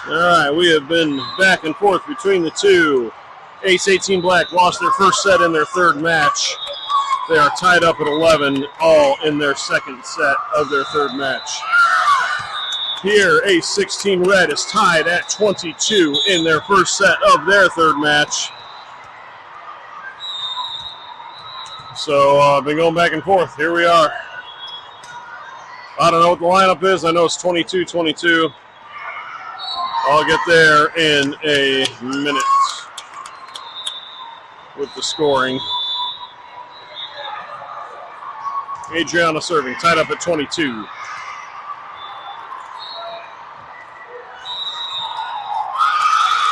All right, we have been back and forth between the two. Ace 18 Black lost their first set in their third match. They are tied up at 11, all in their second set of their third match. Here, Ace 16 Red is tied at 22 in their first set of their third match. So I've been going back and forth. Here we are. I don't know what the lineup is. I know it's 22-22. I'll get there in a minute with the scoring. Adriana serving, tied up at 22.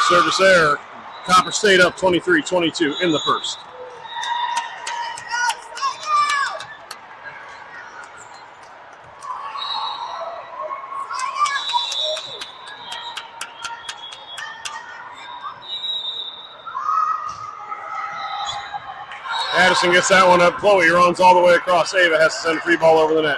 Service error. Copper State up 23-22 in the first. Addison gets that one up. Chloe runs all the way across. Ava has to send a free ball over the net.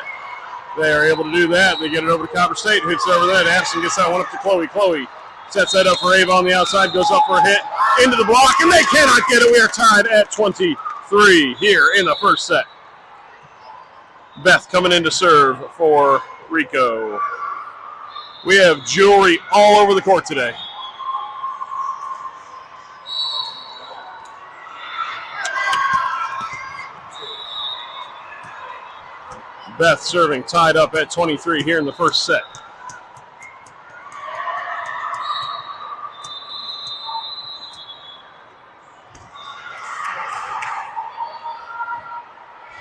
They are able to do that. They get it over to Copper State. Hits it over the net. Addison gets that one up to Chloe. Chloe sets that up for Ava on the outside. Goes up for a hit. Into the block, and they cannot get it. We are tied at 23 here in the first set. Beth coming in to serve for Rico. We have jewelry all over the court today. Beth serving, tied up at 23 here in the first set.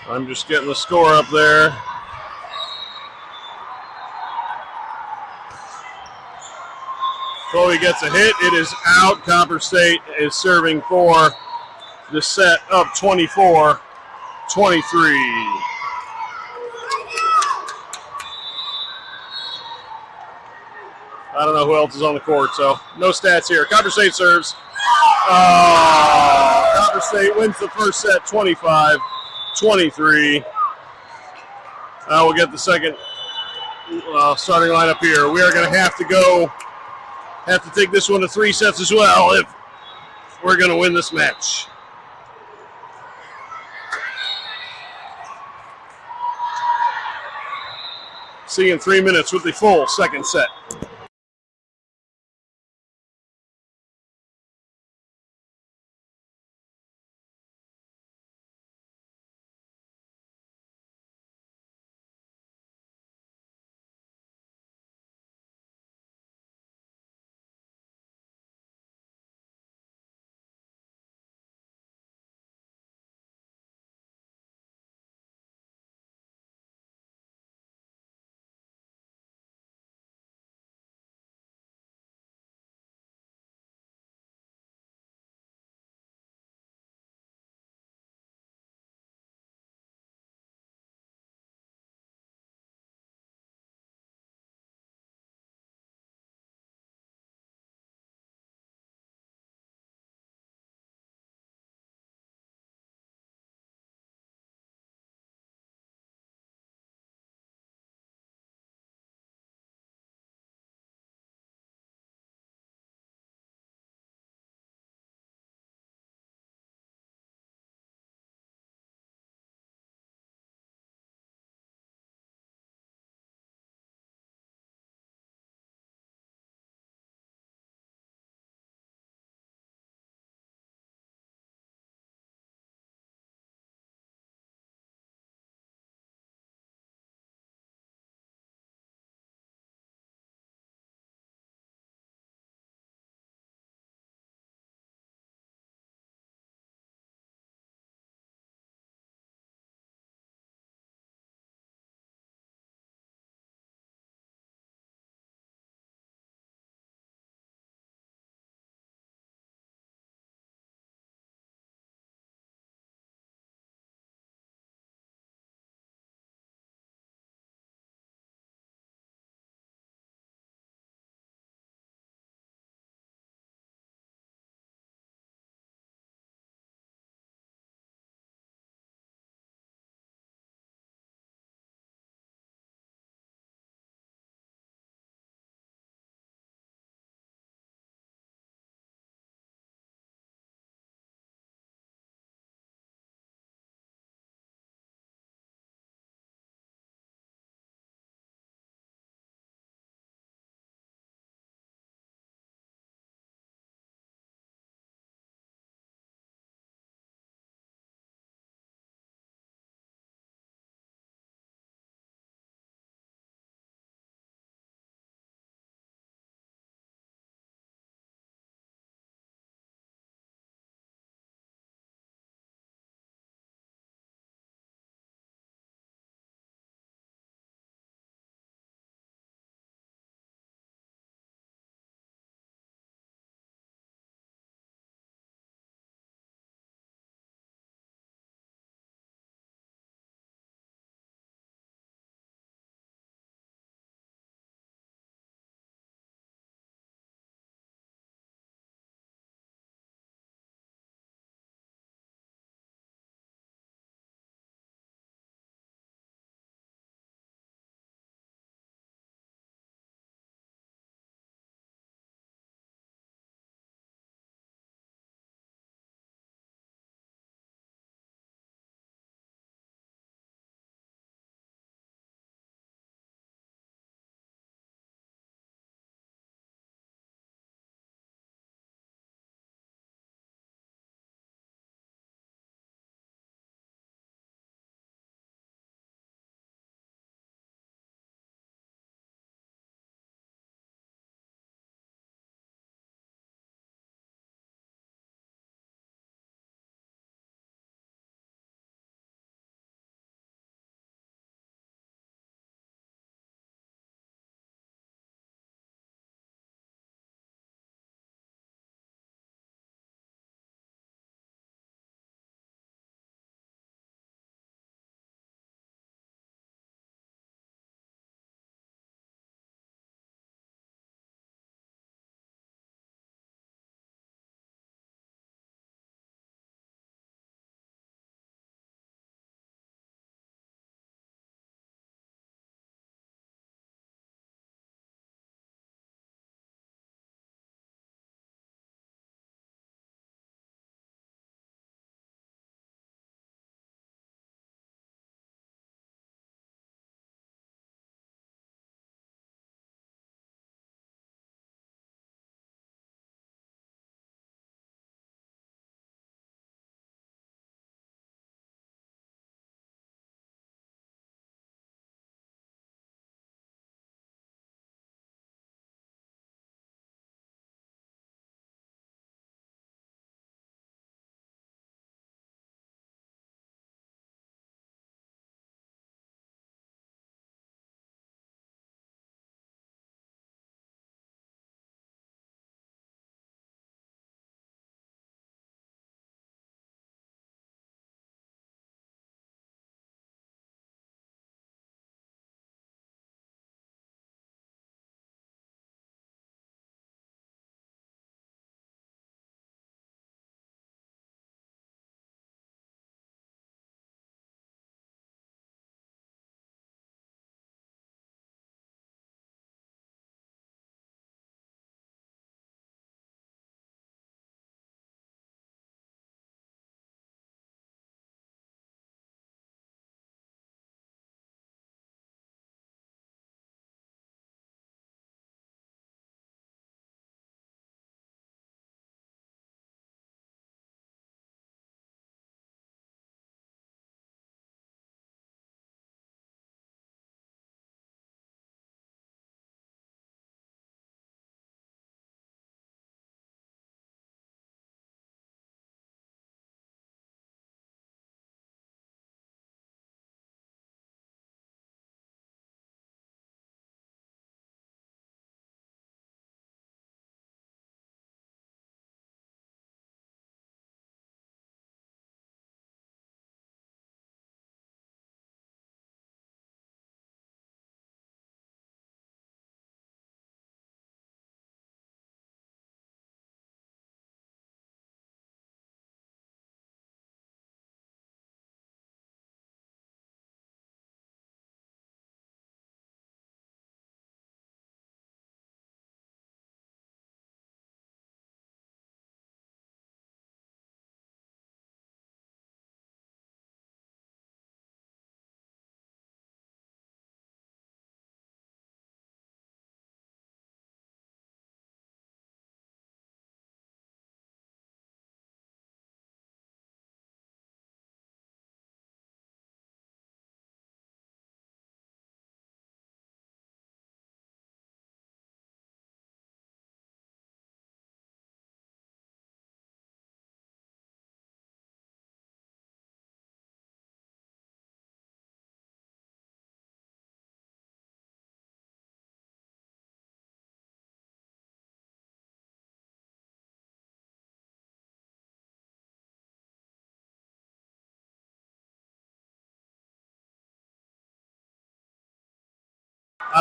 I'm just getting the score up there. Chloe gets a hit. It is out. Copper State is serving for the set up 24-23. I don't know who else is on the court, so no stats here. Copper State serves. Copper State wins the first set 25-23. We'll get the second starting lineup here. We are going to have to take this one to 3 sets as well if we're going to win this match. See you in 3 minutes with the full second set.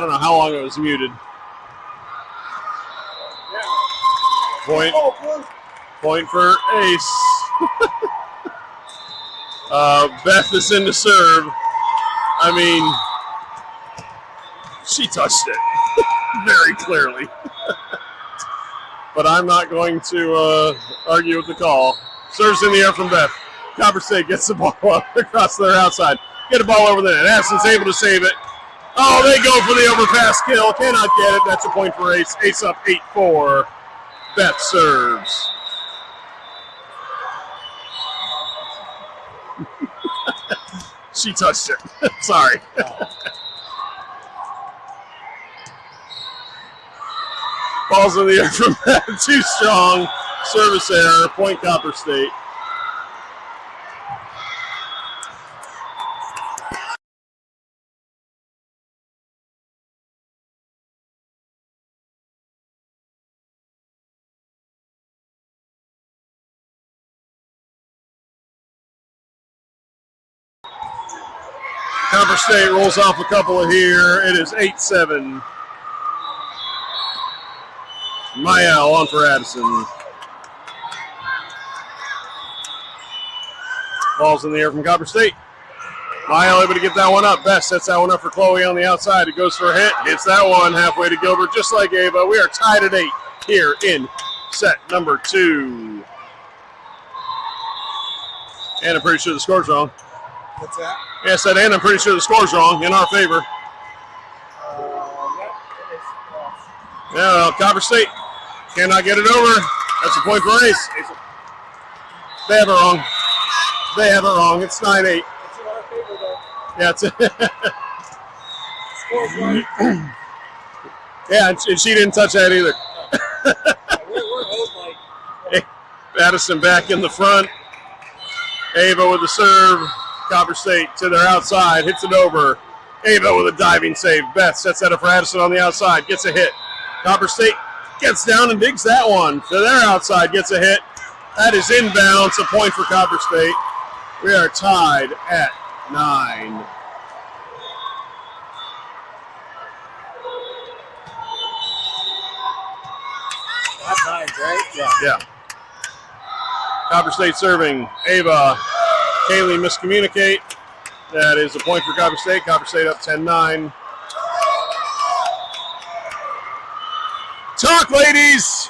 don't know how long it was muted. Point for Ace. Beth is in to serve. I mean, she touched it very clearly. But I'm not going to argue with the call. Serves in the air from Beth. Copper State gets the ball up across their outside. Get a ball over the net. Addison's able to save it. Oh, they go for the overpass kill. Cannot get it. That's a point for Ace. Ace up 8-4. Beth serves. She touched it. Sorry. Ball's in the air from Beth. Too strong. Service error. Point Copper State. Copper State rolls off a couple of here. It is 8-7. Mayal on for Addison. Ball's in the air from Copper State. Mayal able to get that one up. Best sets that one up for Chloe on the outside. It goes for a hit. Hits that one halfway to Gilbert, just like Ava. We are tied at 8 here in set number 2. And I'm pretty sure the score's wrong. What's that? Yeah, I said, and I'm pretty sure the score's wrong in our favor. Yeah, well, Copper State cannot get it over. That's a point for Ace. They have it wrong. They have it wrong. It's 9-8. It's in our favor, though. Yeah, it's Score's right. yeah, and she didn't touch that either. We're owed like. Addison back in the front. Ava with the serve. Copper State to their outside. Hits it over. Ava with a diving save. Beth sets that up for Addison on the outside. Gets a hit. Copper State gets down and digs that one. To their outside. Gets a hit. That is inbounds. A point for Copper State. We are tied at 9. That's 9, right? Yeah. Copper State serving. Ava. Kaylee miscommunicate. That is a point for Copper State. Copper State up 10-9. Talk, ladies!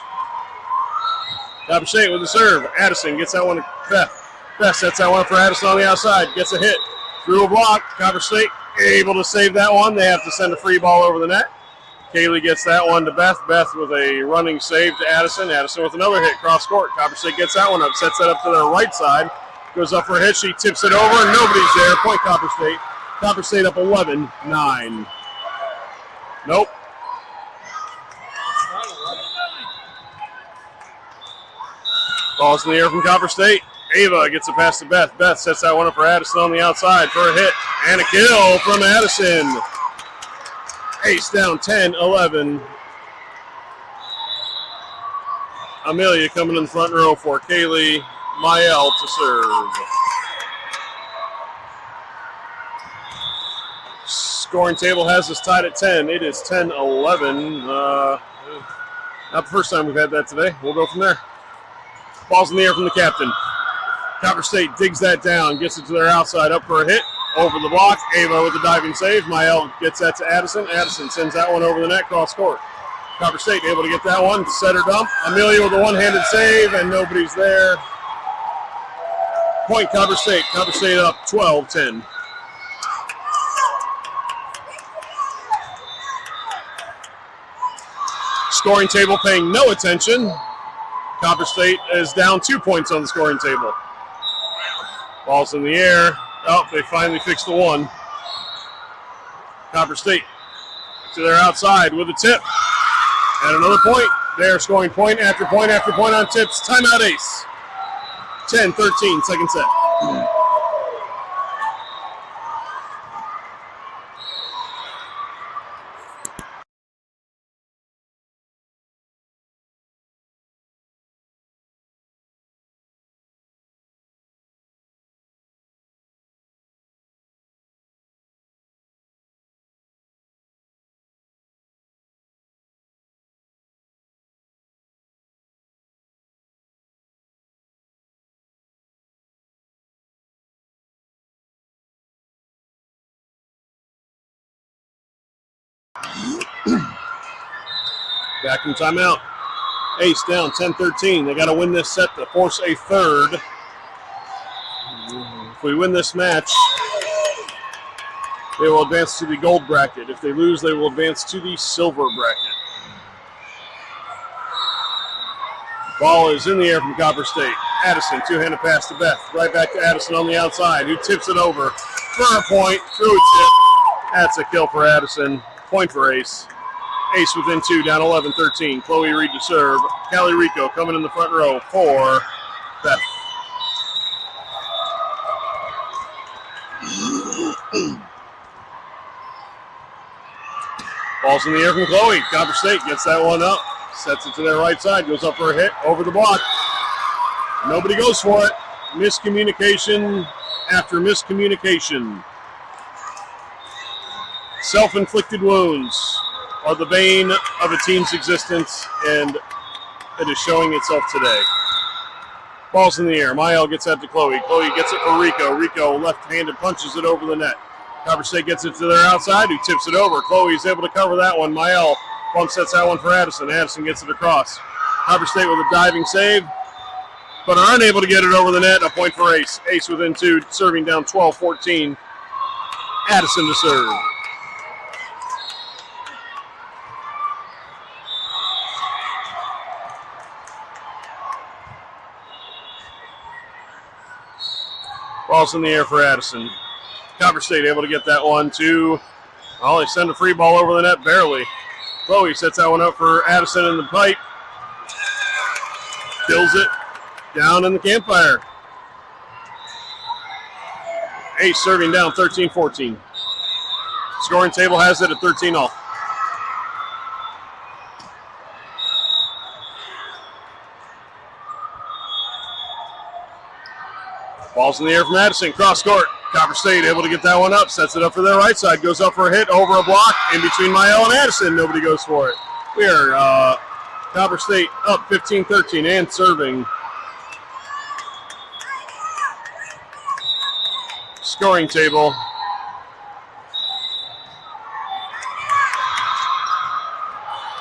Copper State with the serve. Addison gets that one to Beth. Beth sets that one for Addison on the outside. Gets a hit. Through a block. Copper State able to save that one. They have to send a free ball over the net. Kaylee gets that one to Beth. Beth with a running save to Addison. Addison with another hit cross court. Copper State gets that one up. Sets that up to their right side. Goes up for a hit. She tips it over, and nobody's there. Point Copper State. Copper State up 11-9. Nope. Ball's in the air from Copper State. Ava gets a pass to Beth. Beth sets that one up for Addison on the outside for a hit. And a kill from Addison. Ace down 10-11. Amelia coming in the front row for Kaylee Mayal to serve. Scoring table has us tied at 10. It is 10-11. Not the first time we've had that today. We'll go from there. Ball's in the air from the captain. Copper State digs that down, gets it to their outside, up for a hit. Over the block. Ava with the diving save. Mayal gets that to Addison. Addison sends that one over the net, cross court. Copper State able to get that one, set her dump. Amelia with a one-handed save, and nobody's there. Point Copper State. Copper State up 12-10. Scoring table paying no attention. Copper State is down 2 points on the scoring table. Ball's in the air. Oh, they finally fixed the one. Copper State to their outside with a tip. And another point. They're scoring point after point after point on tips. Timeout Ace. 10-13, second set. Back from timeout. Ace down 10-13. They got to win this set to force a third. If we win this match, they will advance to the gold bracket. If they lose, they will advance to the silver bracket. Ball is in the air from Copper State. Addison, two-handed pass to Beth. Right back to Addison on the outside, who tips it over for a point. Through a tip. That's a kill for Addison. Point for Ace. Ace within two, down 11-13. Chloe Reed to serve. Callie Rico coming in the front row for Beth. Ball's in the air from Chloe. Copper State gets that one up. Sets it to their right side. Goes up for a hit. Over the block. Nobody goes for it. Miscommunication after miscommunication. Self-inflicted wounds are the bane of a team's existence, and it is showing itself today. Ball's in the air. Mael gets that to Chloe. Chloe gets it for Rico. Rico left-handed punches it over the net. Copper State gets it to their outside, who tips it over. Chloe's able to cover that one. Mael bump sets that one for Addison. Addison gets it across. Copper State with a diving save, but are unable to get it over the net. A point for Ace. Ace within two, serving down 12-14. Addison to serve. Ball's in the air for Addison. Copper State able to get that one to, well, they send a free ball over the net barely. Chloe sets that one up for Addison in the pipe. Kills it down in the campfire. Ace serving down 13-14. Scoring table has it at 13-all. Ball's in the air from Addison. Cross court. Copper State able to get that one up. Sets it up for their right side. Goes up for a hit. Over a block. In between Mael and Addison. Nobody goes for it. We are Copper State up 15-13 and serving. Scoring table.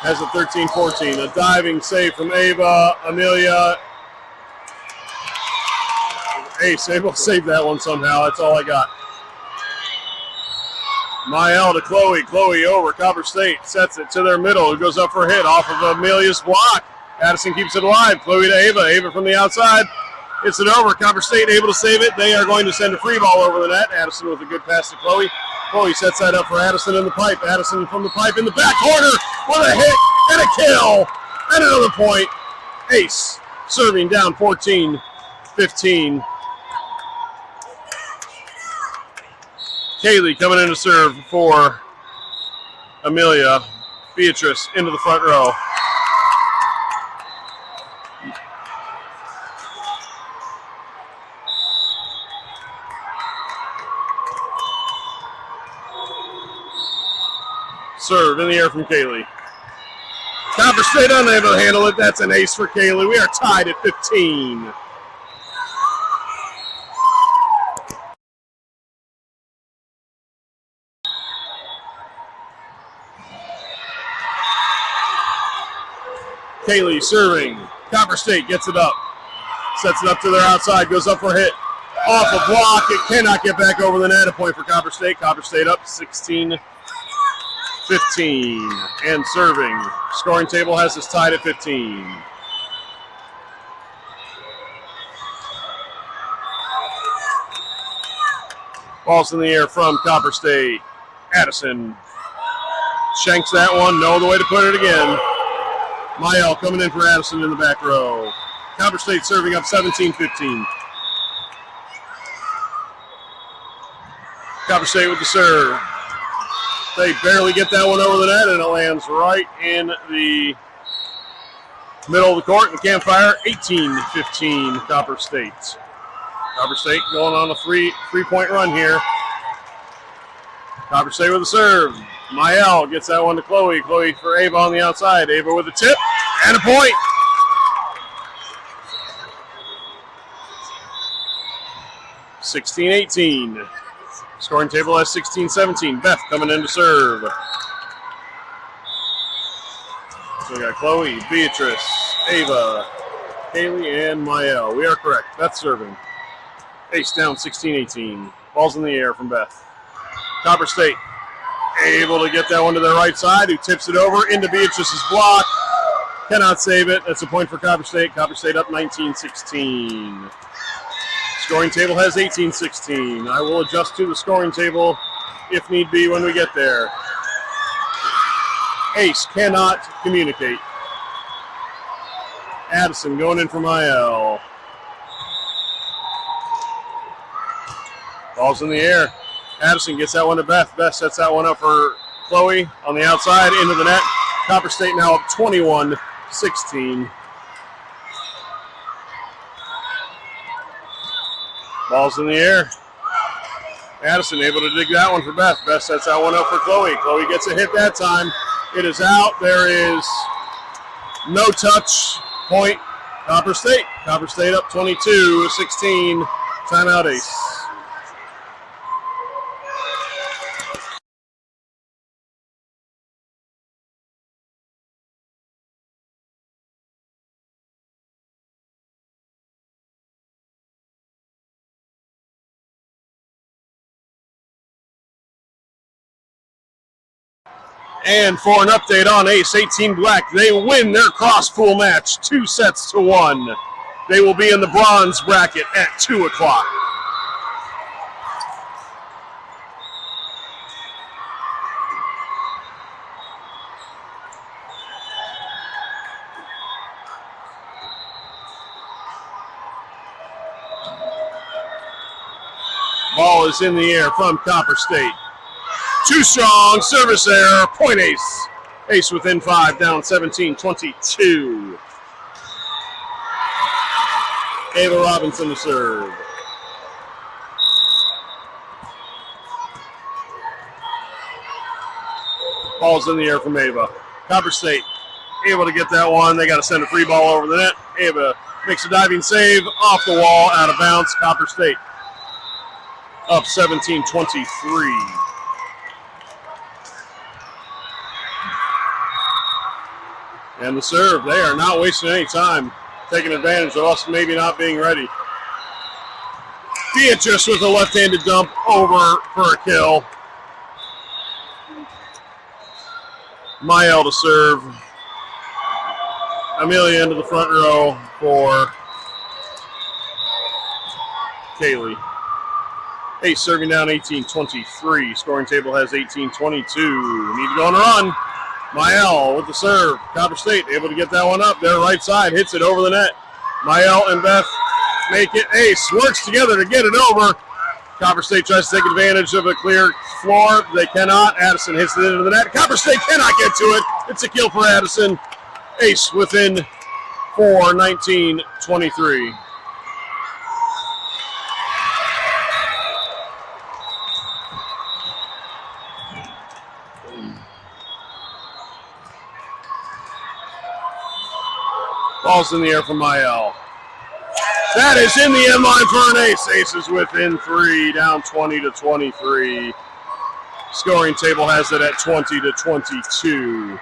Has a 13-14. A diving save from Ava. Amelia. Ace able to save that one somehow. That's all I got. Mael to Chloe. Chloe over. Copper State sets it to their middle. It goes up for a hit off of Amelia's block. Addison keeps it alive. Chloe to Ava. Ava from the outside. Hits it over. Copper State able to save it. They are going to send a free ball over the net. Addison with a good pass to Chloe. Chloe sets that up for Addison in the pipe. Addison from the pipe in the back corner with a hit and a kill. And another point. Ace serving down 14-15. Kaylee coming in to serve for Amelia. Beatrice into the front row. Serve in the air from Kaylee. Copper State unable to handle it. That's an ace for Kaylee. We are tied at 15. Kaylee serving. Copper State gets it up. Sets it up to their outside. Goes up for a hit. Off a block. It cannot get back over the net. A point for Copper State. Copper State up 16-15. And serving. Scoring table has us tied at 15. Ball's in the air from Copper State. Addison shanks that one. No other way to put it again. Mael coming in for Addison in the back row. Copper State serving up 17-15. Copper State with the serve. They barely get that one over the net, and it lands right in the middle of the court. And Campfire, 18-15, Copper State. Copper State going on a three-point run here. Copper State with the serve. Mael gets that one to Chloe. Chloe for Ava on the outside. Ava with a tip and a point. (16-18). Scoring table has 16-17. Beth coming in to serve. So we got Chloe, Beatrice, Ava, Kaylee, and Mael. We are correct. Beth serving. Ace down 16-18. Ball's in the air from Beth. Copper State able to get that one to their right side, who tips it over into Beatrice's block. Cannot save it. That's a point for Copper State. Copper State up 19-16. Scoring table has 18-16. I will adjust to the scoring table if need be when we get there. Ace cannot communicate. Addison going in for Mael. Ball's in the air. Addison gets that one to Beth. Beth sets that one up for Chloe on the outside into the net. Copper State now up 21-16. Ball's in the air. Addison able to dig that one for Beth. Beth sets that one up for Chloe. Chloe gets a hit that time. It is out. There is no touch. Point. Copper State. Copper State up 22-16. Timeout Ace. And for an update on Ace 18 Black, they win their cross-pool match 2-1. They will be in the bronze bracket at 2 o'clock. Ball is in the air from Copper State. Too strong, service error, point Ace. Ace within 5, down 17-22. Ava Robinson to serve. Ball's in the air from Ava. Copper State able to get that one. They got to send a free ball over the net. Ava makes a diving save off the wall, out of bounds. Copper State up 17-23. And the serve, they are not wasting any time, taking advantage of us maybe not being ready. Beatrice with a left-handed dump over for a kill. Mael to serve. Amelia into the front row for Kaylee. Ace serving down 18-23. Scoring table has 18-22. Need to go on a run. Mael with the serve. Copper State able to get that one up. Their right side hits it over the net. Mael and Beth make it. Ace works together to get it over. Copper State tries to take advantage of a clear floor. They cannot. Addison hits it into the net. Copper State cannot get to it. It's a kill for Addison. Ace within 4, 19-23. Ball's in the air from Mael. That is in the end line for an ace. Ace is within 3, down 20-23. Scoring table has it at 20-22.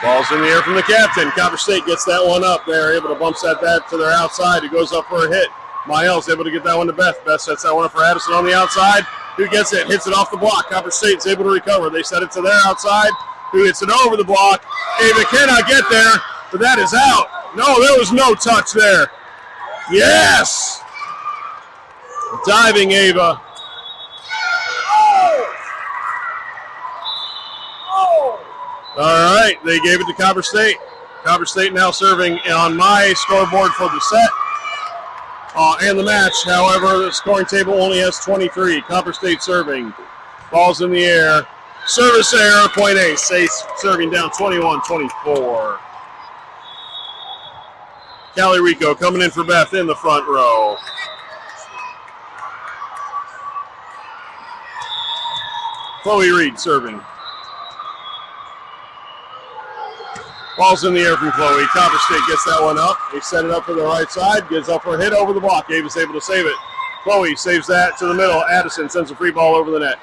Ball's in the air from the captain. Copper State gets that one up. They're able to bump set that to their outside. It goes up for a hit. Mael's able to get that one to Beth. Beth sets that one up for Addison on the outside. Who gets it? Hits it off the block. Copper State's able to recover. They set it to their outside. Who hits it over the block. Ava cannot get there, but that is out. No, there was no touch there. Yes! Diving Ava. All right, they gave it to Copper State. Copper State now serving on my scoreboard for the set. And the match, however, the scoring table only has 23. Copper State serving. Ball's in the air. Service error, point Ace. Ace serving down 21-24. Callie Rico coming in for Beth in the front row. Chloe Reed serving. Ball's in the air from Chloe. Copper State gets that one up. They set it up for the right side. Gives up for a hit over the block. Ava's able to save it. Chloe saves that to the middle. Addison sends a free ball over the net.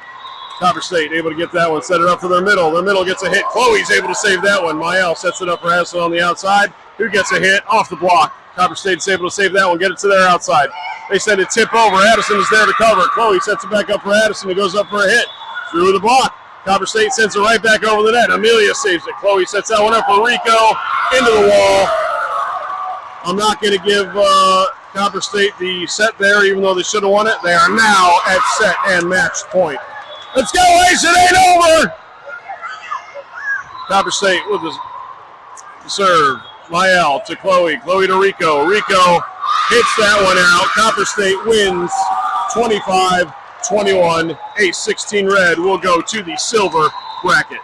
Copper State able to get that one, set it up for their middle. Their middle gets a hit. Chloe's able to save that one. Mael sets it up for Addison on the outside, who gets a hit off the block. Copper State's able to save that one, get it to their outside. They send it tip over. Addison is there to cover. Chloe sets it back up for Addison. It goes up for a hit. Through the block. Copper State sends it right back over the net. Amelia saves it. Chloe sets that one up for Rico. Into the wall. I'm not going to give Copper State the set there, even though they should have won it. They are now at set and match point. Let's go, Ace. It ain't over. Copper State with the serve. Mael to Chloe. Chloe to Rico. Rico hits that one out. Copper State wins 25-21. Ace 16 red will go to the silver bracket.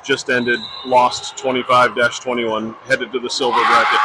Just ended, lost 25-21, headed to the silver bracket.